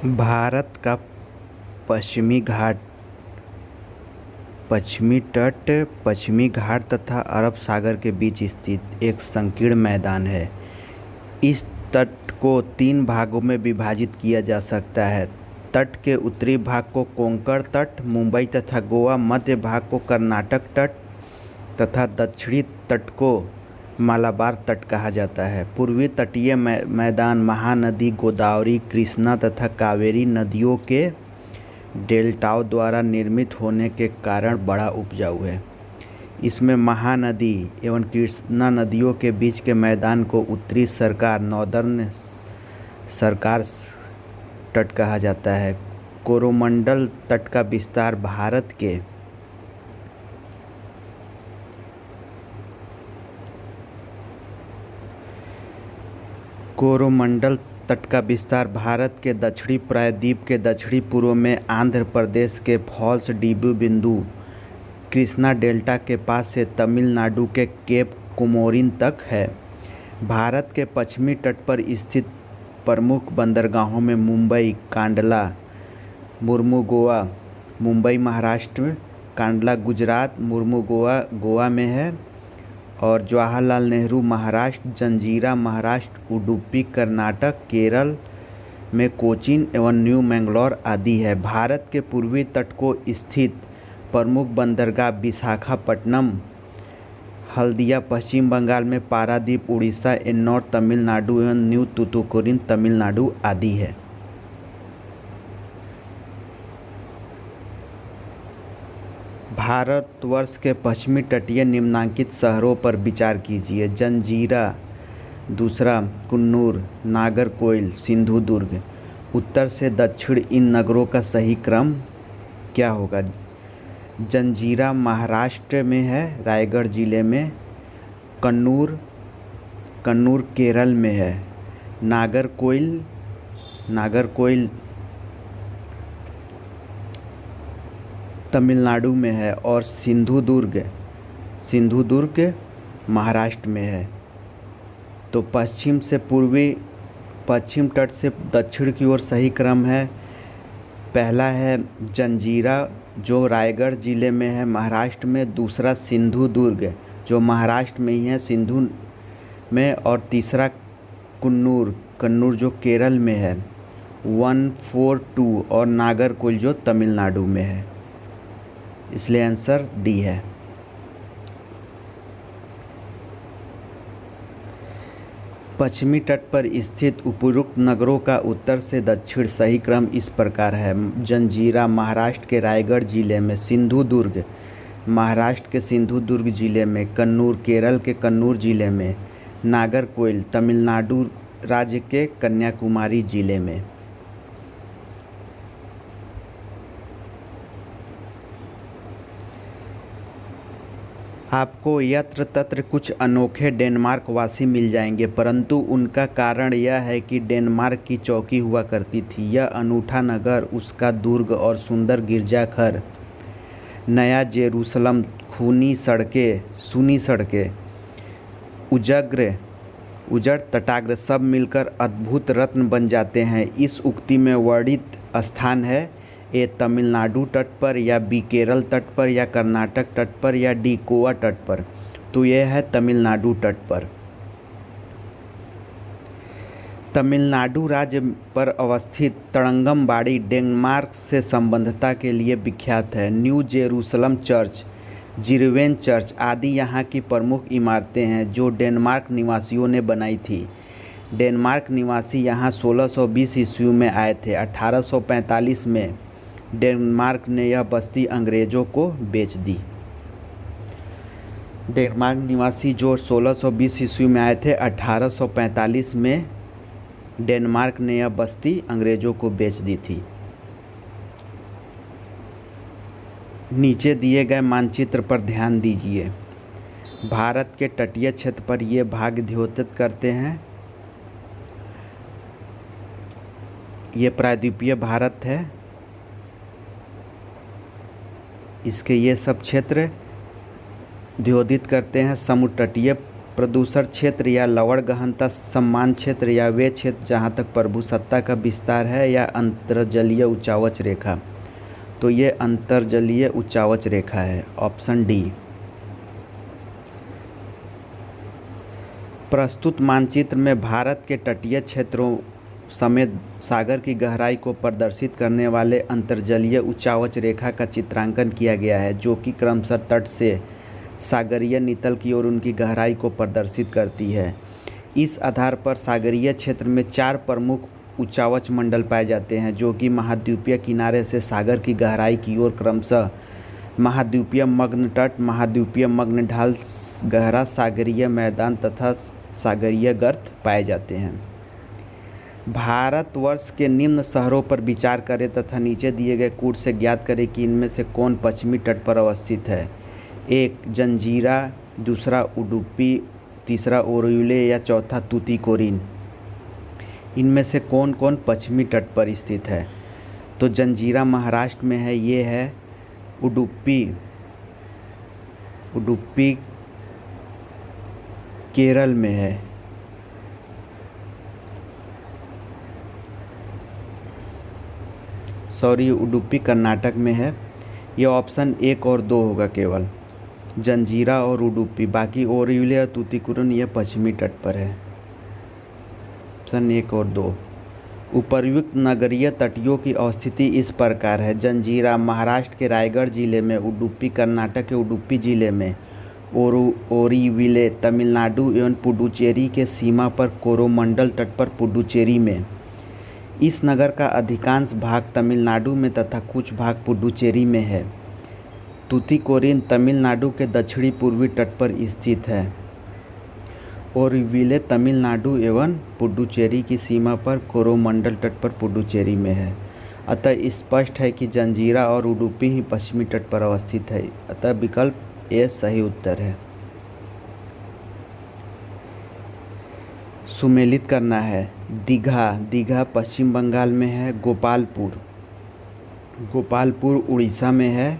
भारत का पश्चिमी घाट पश्चिमी तट पश्चिमी घाट तथा अरब सागर के बीच स्थित एक संकीर्ण मैदान है। इस तट को 3 भागों में विभाजित किया जा सकता है। तट के उत्तरी भाग को कोंकण तट, मुंबई तथा गोवा, मध्य भाग को कर्नाटक तट तथा दक्षिणी तट को मालाबार तट कहा जाता है। पूर्वी तटीय मैदान महानदी गोदावरी, कृष्णा तथा कावेरी नदियों के डेल्टाओं द्वारा निर्मित होने के कारण बड़ा उपजाऊ है। इसमें महानदी एवं कृष्णा नदियों के बीच के मैदान को उत्तरी सरकार नॉर्दर्न सरकार तट कहा जाता है। कोरोमंडल तट का विस्तार भारत के दक्षिणी प्रायद्वीप के दक्षिणी पूर्व में आंध्र प्रदेश के फॉल्स डीबू बिंदु, कृष्णा डेल्टा के पास से तमिलनाडु के केप कोमोरिन तक है। भारत के पश्चिमी तट पर स्थित प्रमुख बंदरगाहों में मुंबई, कांडला, मुर्मुगोवा, मुंबई महाराष्ट्र, कांडला गुजरात, मुर्मुगोवा गोवा में है, और जवाहरलाल नेहरू महाराष्ट्र, जंजीरा महाराष्ट्र, उडुपी कर्नाटक, केरल में कोचीन एवं न्यू मैंगलोर आदि है। भारत के पूर्वी तट को स्थित प्रमुख बंदरगाह विशाखापट्टनम, हल्दिया पश्चिम बंगाल में, पारादीप उड़ीसा, एन्नौर तमिलनाडु एवं न्यू तुतुकुड़ीन तमिलनाडु आदि है। भारतवर्ष के पश्चिमी तटीय निम्नलिखित शहरों पर विचार कीजिए। जंजीरा, दूसरा कुन्नूर, नागरकोइल, सिंधुदुर्ग। उत्तर से दक्षिण इन नगरों का सही क्रम क्या होगा? जंजीरा महाराष्ट्र में है, रायगढ़ जिले में। कन्नूर केरल में है। नागरकोइल तमिलनाडु में है, और सिंधुदुर्ग महाराष्ट्र में है। तो पश्चिम तट से दक्षिण की ओर सही क्रम है। पहला है जंजीरा जो रायगढ़ जिले में है, महाराष्ट्र में। दूसरा सिंधुदुर्ग जो महाराष्ट्र में ही है, सिंधु में। और तीसरा कन्नूर जो केरल में है, 142, और नागरकोइल जो तमिलनाडु में है। इसलिए आंसर डी है। पश्चिमी तट पर स्थित उपरोक्त नगरों का उत्तर से दक्षिण सही क्रम इस प्रकार है। जंजीरा महाराष्ट्र के रायगढ़ जिले में, सिंधुदुर्ग महाराष्ट्र के सिंधुदुर्ग जिले में, कन्नूर केरल के कन्नूर जिले में, नागरकोइल तमिलनाडु राज्य के कन्याकुमारी जिले में। आपको यत्र तत्र कुछ अनोखे डेनमार्क वासी मिल जाएंगे, परंतु उनका कारण यह है कि डेनमार्क की चौकी हुआ करती थी। यह अनूठा नगर, उसका दुर्ग और सुंदर गिरजाघर, नया जेरूसलम, सूनी सड़कें, उजड़ तटाग्र सब मिलकर अद्भुत रत्न बन जाते हैं। इस उक्ति में वर्णित स्थान है ए तमिलनाडु तट पर, या बी केरल तट पर, या कर्नाटक तट पर, या डी गोवा तट पर। तो यह है तमिलनाडु तट पर। तमिलनाडु राज्य पर अवस्थित तड़ंगमबाड़ी डेनमार्क से संबद्धता के लिए विख्यात है। न्यू जेरूसलम चर्च, जिरवेन चर्च आदि यहाँ की प्रमुख इमारतें हैं जो डेनमार्क निवासियों ने बनाई थी। डेनमार्क निवासी यहाँ 1620 ईस्वी में आए थे। 1845 में डेनमार्क ने यह बस्ती अंग्रेजों को बेच दी। डेनमार्क निवासी जो 1620 ईस्वी में आए थे, 1845 में डेनमार्क ने यह बस्ती अंग्रेजों को बेच दी थी। नीचे दिए गए मानचित्र पर ध्यान दीजिए। भारत के तटीय क्षेत्र पर ये भाग द्योतित करते हैं। ये प्रायद्वीपीय भारत है। इसके ये सब क्षेत्र द्योतित करते हैं। समुद्र तटीय प्रदूषण क्षेत्र या लवण गहनता सम्मान क्षेत्र या वे क्षेत्र जहाँ तक प्रभुसत्ता का विस्तार है या अंतर्जलीय उच्चावच रेखा। तो ये अंतर्जलीय उच्चावच रेखा है, ऑप्शन डी। प्रस्तुत मानचित्र में भारत के तटीय क्षेत्रों समेत सागर की गहराई को प्रदर्शित करने वाले अंतर्जलीय उच्चावच रेखा का चित्रांकन किया गया है, जो कि क्रमशः तट से सागरीय नितल की ओर उनकी गहराई को प्रदर्शित करती है। इस आधार पर सागरीय क्षेत्र में 4 प्रमुख उच्चावच मंडल पाए जाते हैं, जो कि महाद्वीपीय किनारे से सागर की गहराई की ओर क्रमशः महाद्वीपीय मग्न तट, महाद्वीपीय मग्न ढाल, गहरा सागरीय मैदान तथा सागरीय गर्त पाए जाते हैं। भारतवर्ष के निम्न शहरों पर विचार करें तथा नीचे दिए गए कूट से ज्ञात करें कि इनमें से कौन पश्चिमी तट पर अवस्थित है। 1 जंजीरा, दूसरा उडुपी, तीसरा ओरोविले या चौथा तूतीकोरिन। इनमें से कौन कौन पश्चिमी तट पर स्थित है। तो जंजीरा महाराष्ट्र में है, ये है उडुपी केरल में है, उडुपी कर्नाटक में है। ये ऑप्शन 1 और 2 होगा केवल, जंजीरा और उडुपी। बाकी ओरोविले और तूतीकोरिन ये पश्चिमी तट पर है, ऑप्शन 1 और 2। उपर्युक्त नगरीय तटियों की अवस्थिति इस प्रकार है। जंजीरा महाराष्ट्र के रायगढ़ जिले में, उडुपी कर्नाटक के उडुपी जिले में, ओरोविले तमिलनाडु एवं पुडुचेरी के सीमा पर कोरोमंडल तट पर पुडुचेरी में। इस नगर का अधिकांश भाग तमिलनाडु में तथा कुछ भाग पुडुचेरी में है। तूतीकोरिन तमिलनाडु के दक्षिणी पूर्वी तट पर स्थित है। ओरोविले तमिलनाडु एवं पुडुचेरी की सीमा पर कोरोमंडल तट पर पुडुचेरी में है। अतः स्पष्ट है कि जंजीरा और उडुपी ही पश्चिमी तट पर अवस्थित है। अतः विकल्प ए सही उत्तर है। सुमेलित करना है। दीघा पश्चिम बंगाल में है। गोपालपुर उड़ीसा में है।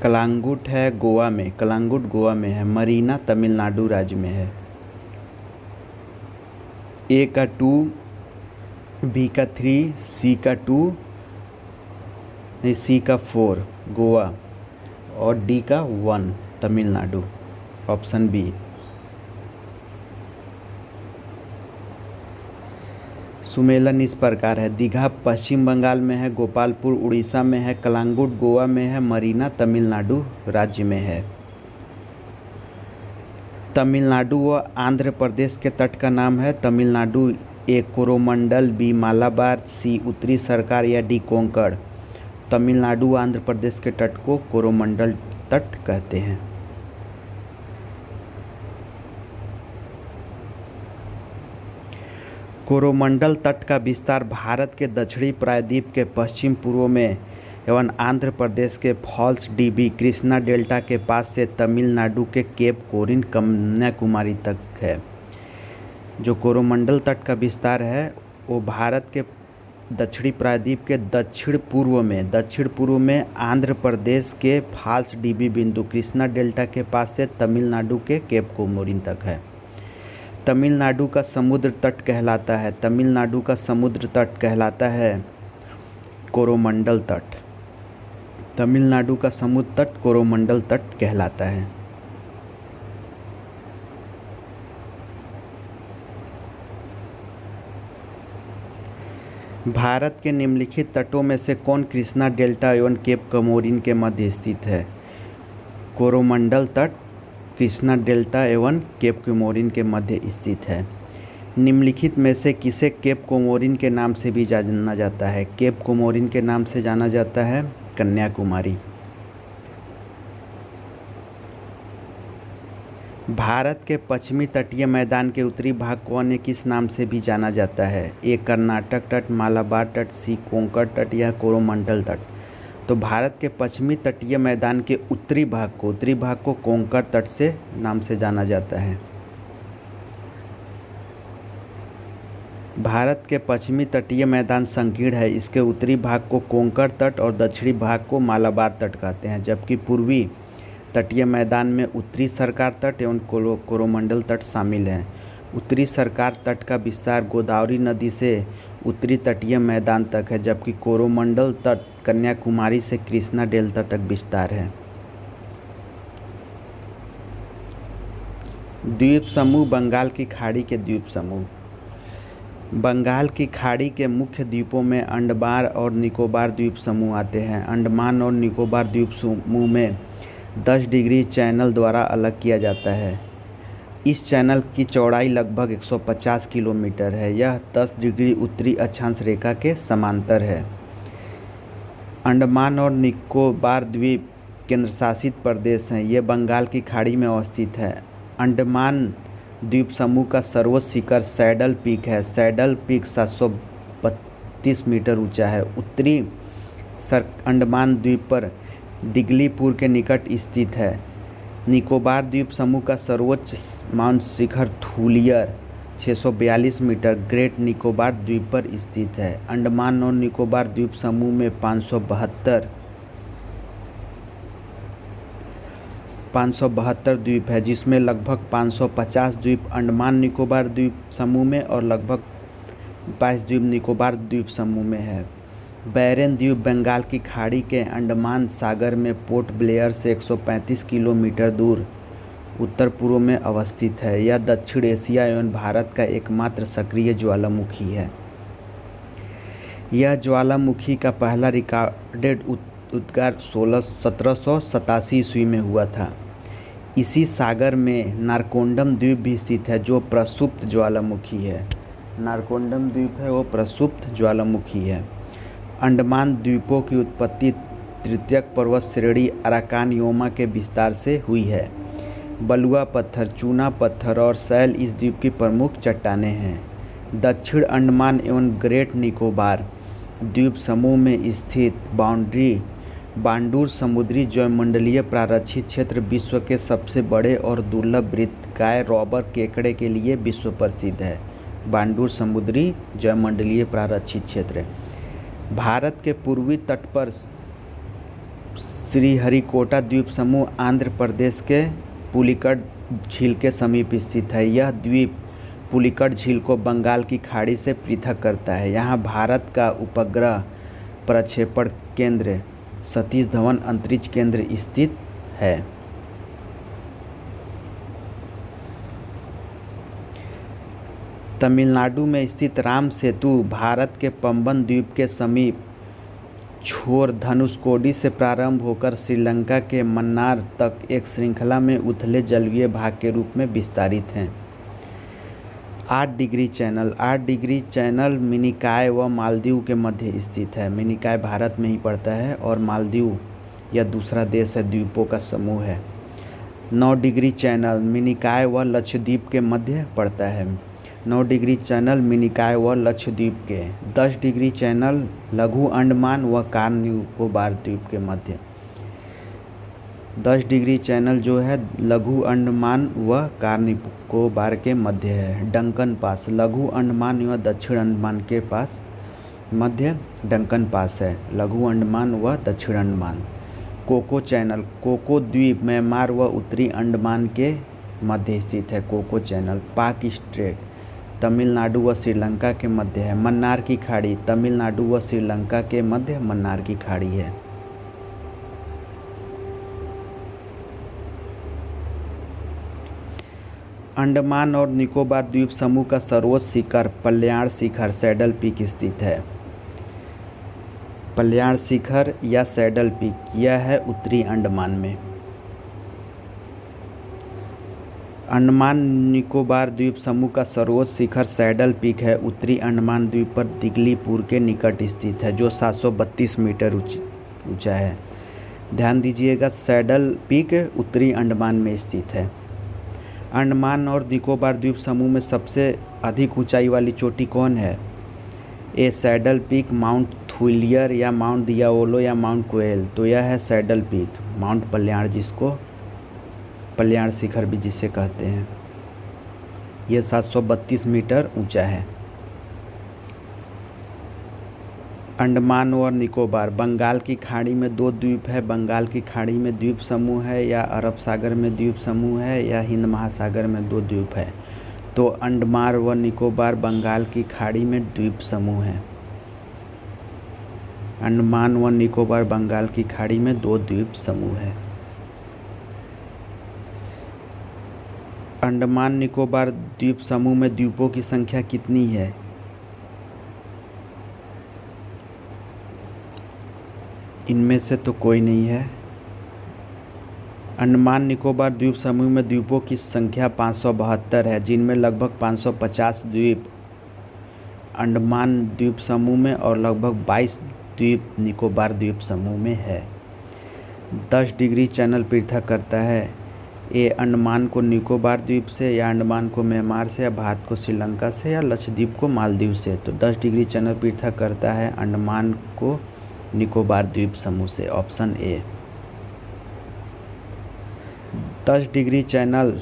कलांगुट है गोवा में, कलांगुट गोवा में है। मरीना तमिलनाडु राज्य में है। ए का 2, बी का 3, सी का 2, सी का 4 गोवा और डी का 1 तमिलनाडु, ऑप्शन बी। सुमेलन इस प्रकार है। दीघा पश्चिम बंगाल में है, गोपालपुर उड़ीसा में है, कलांगुट गोवा में है, मरीना तमिलनाडु राज्य में है। तमिलनाडु व आंध्र प्रदेश के तट का नाम है। तमिलनाडु, ए कोरोमंडल, बी मालाबार, सी उत्तरी सरकार या डी कोंकण। तमिलनाडु व आंध्र प्रदेश के तट को कोरोमंडल तट कहते हैं। कोरोमंडल तट का विस्तार भारत के दक्षिणी प्रायद्वीप के पश्चिम पूर्व में एवं आंध्र प्रदेश के फॉल्स डीबी कृष्णा डेल्टा के पास से तमिलनाडु के केप कोरिन कन्याकुमारी तक है। जो कोरोमंडल तट का विस्तार है वो भारत के दक्षिणी प्रायद्वीप के दक्षिण पूर्व में आंध्र प्रदेश के फॉल्स डीबी बिंदु कृष्णा डेल्टा के पास से तमिलनाडु के केप कोमोरिन तक है। तमिलनाडु का समुद्र तट कहलाता है कोरोमंडल तट। तमिलनाडु का समुद्र तट कोरोमंडल तट कहलाता है। भारत के निम्नलिखित तटों में से कौन कृष्णा डेल्टा एवं केप कोमोरिन के मध्य स्थित है। कोरोमंडल तट कृष्णा डेल्टा एवं केप कोमोरिन के मध्य स्थित है। निम्नलिखित में से किसे केप कोमोरिन के नाम से भी जाना जाता है। केप कोमोरिन के नाम से जाना जाता है कन्याकुमारी। भारत के पश्चिमी तटीय मैदान के उत्तरी भाग को अन्य किस नाम से भी जाना जाता है। ए कर्नाटक तट, मालाबार तट, सी कोंकण तट या कोरोमंडल तट। तो भारत के पश्चिमी तटीय मैदान के उत्तरी भाग को कोंकण तट से नाम से जाना जाता है। भारत के पश्चिमी तटीय मैदान संकीर्ण है। इसके उत्तरी भाग को कोंकण तट और दक्षिणी भाग को मालाबार तट कहते हैं, जबकि पूर्वी तटीय मैदान में उत्तरी सरकार तट एवं कोरोमंडल तट शामिल हैं। उत्तरी सरकार तट का विस्तार गोदावरी नदी से उत्तरी तटीय मैदान तक है, जबकि कोरोमंडल तट कन्याकुमारी से कृष्णा डेल्टा तक विस्तार है। द्वीप समूह बंगाल की खाड़ी के द्वीप समूह। बंगाल की खाड़ी के मुख्य द्वीपों में अंडमान और निकोबार द्वीप समूह आते हैं। अंडमान और निकोबार द्वीप समूह में 10 डिग्री चैनल द्वारा अलग किया जाता है। इस चैनल की चौड़ाई लगभग 150 किलोमीटर है। यह 10 डिग्री उत्तरी अक्षांश रेखा के समांतर है। अंडमान और निकोबार द्वीप केंद्रशासित प्रदेश हैं। ये बंगाल की खाड़ी में अवस्थित है। अंडमान द्वीप समूह का सर्वोच्च शिखर सैडल पीक है। सैडल पीक 732 मीटर ऊंचा है। उत्तरी अंडमान द्वीप पर दिगलीपुर के निकट स्थित है। निकोबार द्वीप समूह का सर्वोच्च माउंट शिखर थूलियर 642 मीटर ग्रेट निकोबार द्वीप पर स्थित है। अंडमान और निकोबार द्वीप समूह में 572 द्वीप है, जिसमें लगभग 550 द्वीप अंडमान निकोबार द्वीप समूह में और लगभग 22 द्वीप निकोबार द्वीप समूह में है। बैरन द्वीप बंगाल की खाड़ी के अंडमान सागर में पोर्ट ब्लेयर से 135 किलोमीटर दूर उत्तर पूर्व में अवस्थित है। यह दक्षिण एशिया एवं भारत का एकमात्र सक्रिय ज्वालामुखी है। यह ज्वालामुखी का पहला रिकॉर्डेड उद्गार 1787 ईस्वी में हुआ था। इसी सागर में नारकोंडम द्वीप भी स्थित है, जो प्रसुप्त ज्वालामुखी है। नारकोंडम द्वीप है वो प्रसुप्त ज्वालामुखी है। अंडमान द्वीपों की उत्पत्ति तृतीयक पर्वत श्रेणी अराकानयोमा के विस्तार से हुई है। बलुआ पत्थर, चूना पत्थर और शैल इस द्वीप की प्रमुख चट्टानें हैं। दक्षिण अंडमान एवं ग्रेट निकोबार द्वीप समूह में स्थित बांडूर समुद्री जैवमंडलीय प्रारक्षित क्षेत्र विश्व के सबसे बड़े और दुर्लभ वृत्तकाय रॉबर केकड़े के लिए विश्व प्रसिद्ध है। बांडूर समुद्री जैवमंडलीय प्रारक्षित क्षेत्र भारत के पूर्वी तट पर श्रीहरिकोटा द्वीप समूह आंध्र प्रदेश के पुलिकट झील के समीप स्थित है। यह द्वीप पुलिकट झील को बंगाल की खाड़ी से पृथक करता है। यहाँ भारत का उपग्रह प्रक्षेपण केंद्र सतीश धवन अंतरिक्ष केंद्र स्थित है। तमिलनाडु में स्थित राम सेतु भारत के पंबन द्वीप के समीप छोर धनुषकोडी से प्रारंभ होकर श्रीलंका के मन्नार तक एक श्रृंखला में उथले जलीय भाग के रूप में विस्तारित हैं। 8 डिग्री चैनल मिनिकॉय व मालदीव के मध्य स्थित है। मिनिकॉय भारत में ही पड़ता है और मालदीव यह दूसरा देश है, द्वीपों का समूह है। 9 डिग्री चैनल मिनिकॉय व लक्षद्वीप के मध्य पड़ता है। 9 डिग्री चैनल मिनिकॉय व लक्षद्वीप के। 10 डिग्री चैनल लघु अंडमान व कार निकोबार द्वीप के मध्य। 10 डिग्री चैनल जो है लघु अंडमान व कार निकोबार के मध्य है। डंकन पास लघु अंडमान व दक्षिण अंडमान के पास मध्य डंकन पास है, लघु अंडमान व दक्षिण अंडमान। कोको चैनल कोको द्वीप म्यांमार व उत्तरी अंडमान के मध्य स्थित है। कोको चैनल पाक स्ट्रेट तमिलनाडु व श्रीलंका के मध्य है। मन्नार की खाड़ी तमिलनाडु व श्रीलंका के मध्य मन्नार की खाड़ी है। अंडमान और निकोबार द्वीप समूह का सर्वोच्च शिखर पल्याण शिखर सैडल पीक स्थित है। पल्याण शिखर या सैडल पीक यह है उत्तरी अंडमान में। अंडमान निकोबार द्वीप समूह का सर्वोच्च शिखर सैडल पीक है। उत्तरी अंडमान द्वीप पर दिगलीपुर के निकट स्थित है, जो 732 मीटर ऊंचा है। ध्यान दीजिएगा, सैडल पीक उत्तरी अंडमान में स्थित है। अंडमान और निकोबार द्वीप समूह में सबसे अधिक ऊंचाई वाली चोटी कौन है? ए सैडल पीक, माउंट थुलियर या माउंट दियाओलो या माउंट कोएल। तो यह है सैडल पीक, माउंट पल्याण, जिसको पल्याण शिखर भी जिसे कहते हैं। यह 732 मीटर ऊंचा है। अंडमान और निकोबार, बंगाल की खाड़ी में दो द्वीप है। बंगाल की खाड़ी में द्वीप समूह है, या अरब सागर में द्वीप समूह है, या हिंद महासागर में दो द्वीप है। तो अंडमान व निकोबार बंगाल की खाड़ी में द्वीप समूह है। अंडमान व निकोबार बंगाल की खाड़ी में दो द्वीप समूह है। अंडमान निकोबार द्वीप समूह में द्वीपों की संख्या कितनी है? इनमें से तो कोई नहीं है। अंडमान निकोबार द्वीप समूह में द्वीपों की संख्या 572 है, जिनमें लगभग 550 द्वीप अंडमान द्वीप समूह में और लगभग 22 द्वीप निकोबार द्वीप समूह में है। 10 डिग्री चैनल पृथक करता है। ए अंडमान को निकोबार द्वीप से, या अंडमान को म्यांमार से, या भारत को श्रीलंका से, या लक्षद्वीप को मालदीव से। तो 10 डिग्री चैनल पृथक करता है अंडमान को निकोबार द्वीप समूह से, option A. 10 degree channel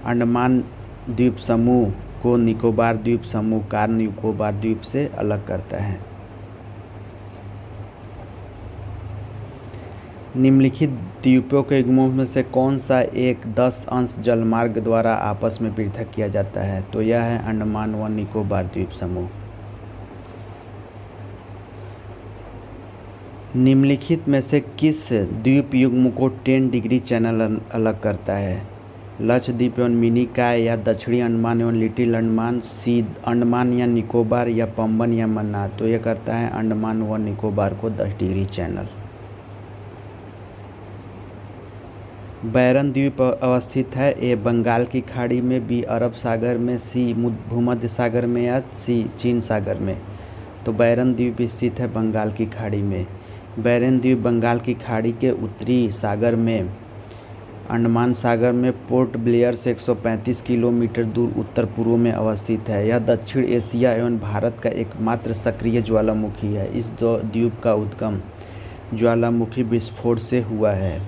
Andaman द्वीप समूह को निकोबार द्वीप समूह कार निकोबार द्वीप से अलग करता है। निम्नलिखित द्वीपों के युग्मों में से कौन सा एक 10 अंश जलमार्ग द्वारा आपस में पृथक किया जाता है? तो यह है अंडमान व निकोबार द्वीप समूह। निम्नलिखित में से किस द्वीप युग्म को 10 डिग्री चैनल अलग करता है? लक्षद्वीप एवं मिनिकॉय, या दक्षिणी अंडमान एवं लिटिल अंडमान, सी अंडमान या निकोबार, या पंबन या मन्नार। तो यह करता है अंडमान व निकोबार को 10 डिग्री चैनल। बैरन द्वीप अवस्थित है। ए बंगाल की खाड़ी में, बी अरब सागर में, सी भूमध्य सागर में, या सी चीन सागर में। तो बैरन द्वीप स्थित है बंगाल की खाड़ी में। बैरन द्वीप बंगाल की खाड़ी के उत्तरी सागर में, अंडमान सागर में पोर्ट ब्लेयर से 135 किलोमीटर दूर उत्तर पूर्व में अवस्थित है। यह दक्षिण एशिया एवं भारत का एकमात्र सक्रिय ज्वालामुखी है। इस द्वीप का उद्गम ज्वालामुखी विस्फोट से हुआ है।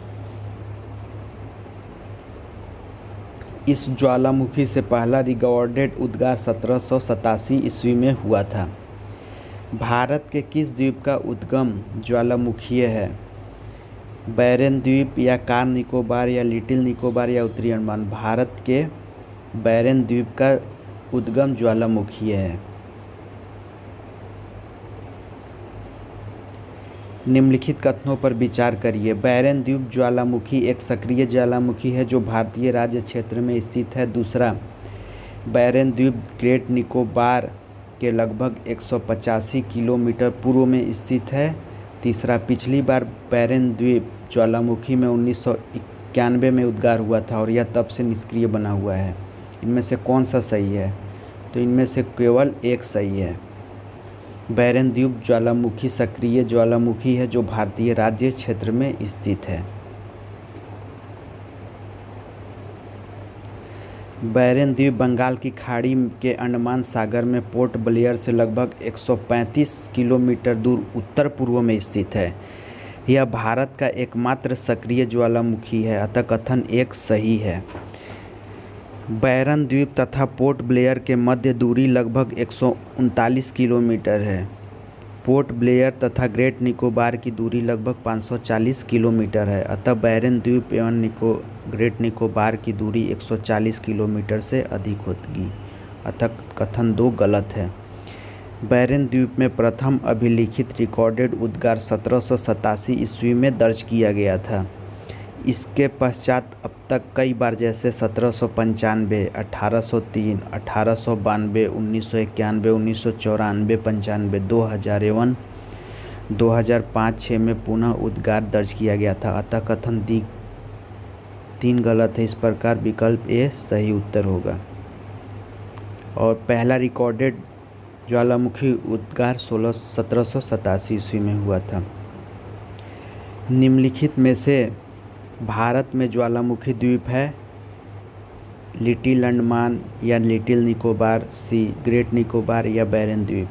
इस ज्वालामुखी से पहला रिकॉर्डेड उद्गार 1787 ईस्वी में हुआ था। भारत के किस द्वीप का उद्गम ज्वालामुखीय है? बैरन द्वीप, या कार निकोबार, या लिटिल निकोबार, या उत्तरी अंडमान। भारत के बैरन द्वीप का उद्गम ज्वालामुखीय है। निम्नलिखित कथनों पर विचार करिए। बैरन द्वीप ज्वालामुखी एक सक्रिय ज्वालामुखी है जो भारतीय राज्य क्षेत्र में स्थित है। दूसरा, बैरन द्वीप ग्रेट निकोबार के लगभग 185 किलोमीटर पूर्व में स्थित है। तीसरा, पिछली बार बैरन द्वीप ज्वालामुखी में 1991 में उद्गार हुआ था और यह तब से निष्क्रिय बना हुआ है। इनमें से कौन सा सही है? तो इनमें से केवल एक सही है। बैरन द्वीप ज्वालामुखी सक्रिय ज्वालामुखी है जो भारतीय राज्य क्षेत्र में स्थित है। बैरन द्वीप बंगाल की खाड़ी के अंडमान सागर में पोर्ट ब्लेयर से लगभग 135 किलोमीटर दूर उत्तर पूर्व में स्थित है। यह भारत का एकमात्र सक्रिय ज्वालामुखी है, अतः कथन एक सही है। बैरन द्वीप तथा पोर्ट ब्लेयर के मध्य दूरी लगभग 139 किलोमीटर है। पोर्ट ब्लेयर तथा ग्रेट निकोबार की दूरी लगभग 540 किलोमीटर है, अतः बैरन द्वीप एवं ग्रेट निकोबार की दूरी 140 किलोमीटर से अधिक होगी, अतः कथन 2 गलत है। बैरन द्वीप में प्रथम अभिलिखित रिकॉर्डेड उद्गार 1787 ईस्वी में दर्ज किया गया था। इसके पश्चात अब तक कई बार जैसे 1795, 1803, 1892, 1991, 1994, 95, 2000 एवं 2005-06 में पुनः उद्गार दर्ज किया गया था, अतः कथन 3 गलत है। इस प्रकार विकल्प ए सही उत्तर होगा। और पहला रिकॉर्डेड ज्वालामुखी उद्गार 1787 ईस्वी में हुआ था। निम्नलिखित में से भारत में ज्वालामुखी द्वीप है? लिटिल अंडमान या लिटिल निकोबार, सी ग्रेट निकोबार या बैरन द्वीप।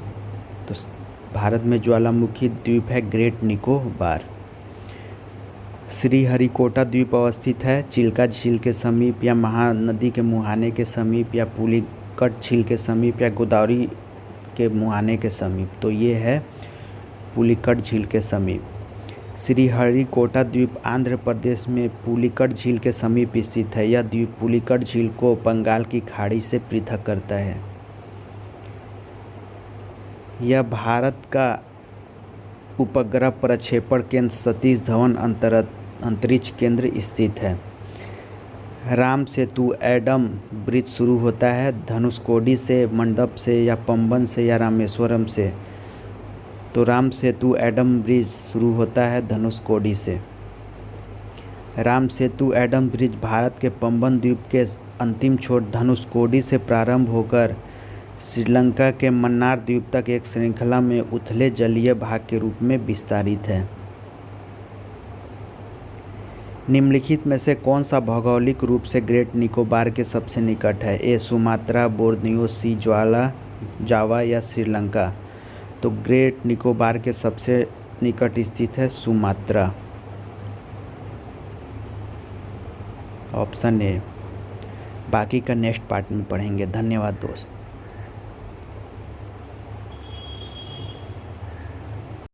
तो भारत में ज्वालामुखी द्वीप है ग्रेट निकोबार। श्रीहरिकोटा द्वीप अवस्थित है चिल्का झील के समीप, या महानदी के मुहाने के समीप, या पुलिकट झील के समीप, या गोदावरी के मुहाने के समीप। तो ये है पुलिकट झील के समीप। श्रीहरिकोटा द्वीप आंध्र प्रदेश में पुलिकट झील के समीप स्थित है। यह द्वीप पुलिकट झील को बंगाल की खाड़ी से पृथक करता है। यह भारत का उपग्रह प्रक्षेपण केंद्र सतीश धवन अंतरिक्ष केंद्र स्थित है। राम सेतु एडम ब्रिज शुरू होता है धनुषकोडी से, मंडप से या पंबन से या रामेश्वरम से। तो राम सेतु एडम ब्रिज शुरू होता है धनुषकोडी से। राम सेतु एडम ब्रिज भारत के पंबन द्वीप के अंतिम छोर धनुषकोडी से प्रारंभ होकर श्रीलंका के मन्नार द्वीप तक एक श्रृंखला में उथले जलीय भाग के रूप में विस्तारित है। निम्नलिखित में से कौन सा भौगोलिक रूप से ग्रेट निकोबार के सबसे निकट है? ए सुमात्रा, बोर्नियो, सी जावा या श्रीलंका। तो ग्रेट निकोबार के सबसे निकट स्थित है सुमात्रा, ऑप्शन ए। बाकी का नेक्स्ट पार्ट में पढ़ेंगे। धन्यवाद दोस्त।